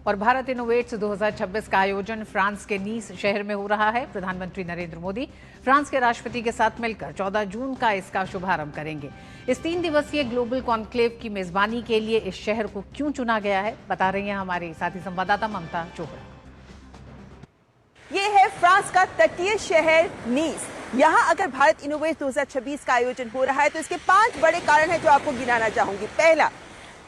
और भारत इनोवेट्स 2026 का आयोजन फ्रांस के नीस शहर में हो रहा है। प्रधानमंत्री नरेंद्र मोदी फ्रांस के राष्ट्रपति के साथ मिलकर 14 जून का इसका शुभारंभ करेंगे। इस 3 दिवसीय ग्लोबल कॉन्क्लेव की मेजबानी के लिए इस शहर को क्यों चुना गया है, बता रही हैं हमारी साथी संवाददाता ममता चोपड़ा। ये है फ्रांस का तटीय शहर नीस। यहाँ अगर भारत इनोवेट्स 2026 का आयोजन हो रहा है तो इसके 5 बड़े कारण हैं जो आपको गिनाना चाहूंगी। पहला,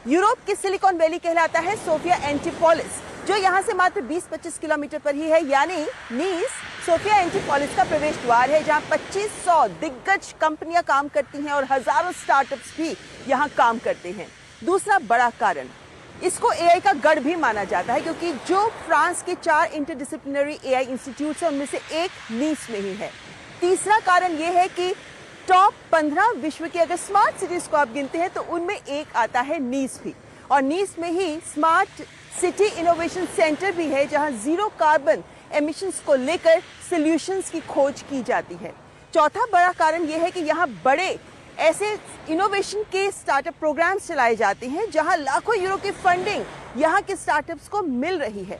यूरोप की सिलिकॉन वैली कहलाता है सोफिया एंटीपोलिस, जो यहाँ से मात्र 20-25 किलोमीटर पर ही है। यानी नीस सोफिया एंटीपोलिस का प्रवेश द्वार है, जहाँ 2500 दिग्गज कंपनियां काम करती हैं और हजारों स्टार्टअप्स भी यहाँ काम करते हैं। दूसरा बड़ा कारण, इसको एआई का गढ़ भी माना जाता है, क्योंकि जो फ्रांस के 4 इंटरडिसिप्लिनरी एआई इंस्टीट्यूट्स हैं उनमें से एक नीस में ही है। तीसरा कारण यह है कि टॉप 15 विश्व की अगर स्मार्ट सिटीज को आप गिनते हैं तो उनमें एक आता है नीस भी, और नीस में ही स्मार्ट सिटी इनोवेशन सेंटर भी है, जहां जीरो कार्बन एमिशंस को लेकर सॉल्यूशंस की खोज की जाती है। चौथा बड़ा कारण यह है कि यहाँ बड़े ऐसे इनोवेशन के स्टार्टअप प्रोग्राम्स चलाए जाते हैं जहां लाखों यूरो की फंडिंग यहाँ के स्टार्टअप्स को मिल रही है।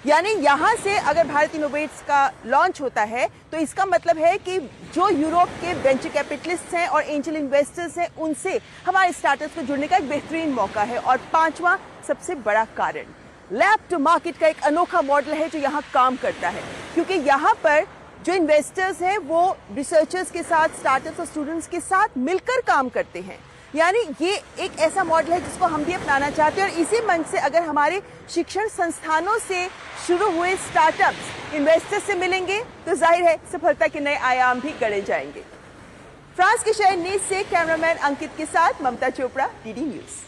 यानी यहाँ से अगर भारत इनोवेट्स का लॉन्च होता है तो इसका मतलब है कि जो यूरोप के वेंचर कैपिटलिस्ट हैं और एंजल इन्वेस्टर्स हैं, उनसे हमारे स्टार्टअप्स को जुड़ने का एक बेहतरीन मौका है। और 5वां सबसे बड़ा कारण, लैब टू मार्केट का एक अनोखा मॉडल है जो यहाँ काम करता है, क्योंकि यहाँ पर जो इन्वेस्टर्स हैं वो रिसर्चर्स के साथ, स्टार्टअप्स और स्टूडेंट्स के साथ मिलकर काम करते हैं। यानी ये एक ऐसा मॉडल है जिसको हम भी अपनाना चाहते हैं, और इसी मंच से अगर हमारे शिक्षण संस्थानों से शुरू हुए स्टार्टअप्स इन्वेस्टर्स से मिलेंगे तो जाहिर है सफलता के नए आयाम भी गढ़े जाएंगे। फ्रांस के शहर नीस से कैमरामैन अंकित के साथ ममता चोपड़ा, डीडी न्यूज।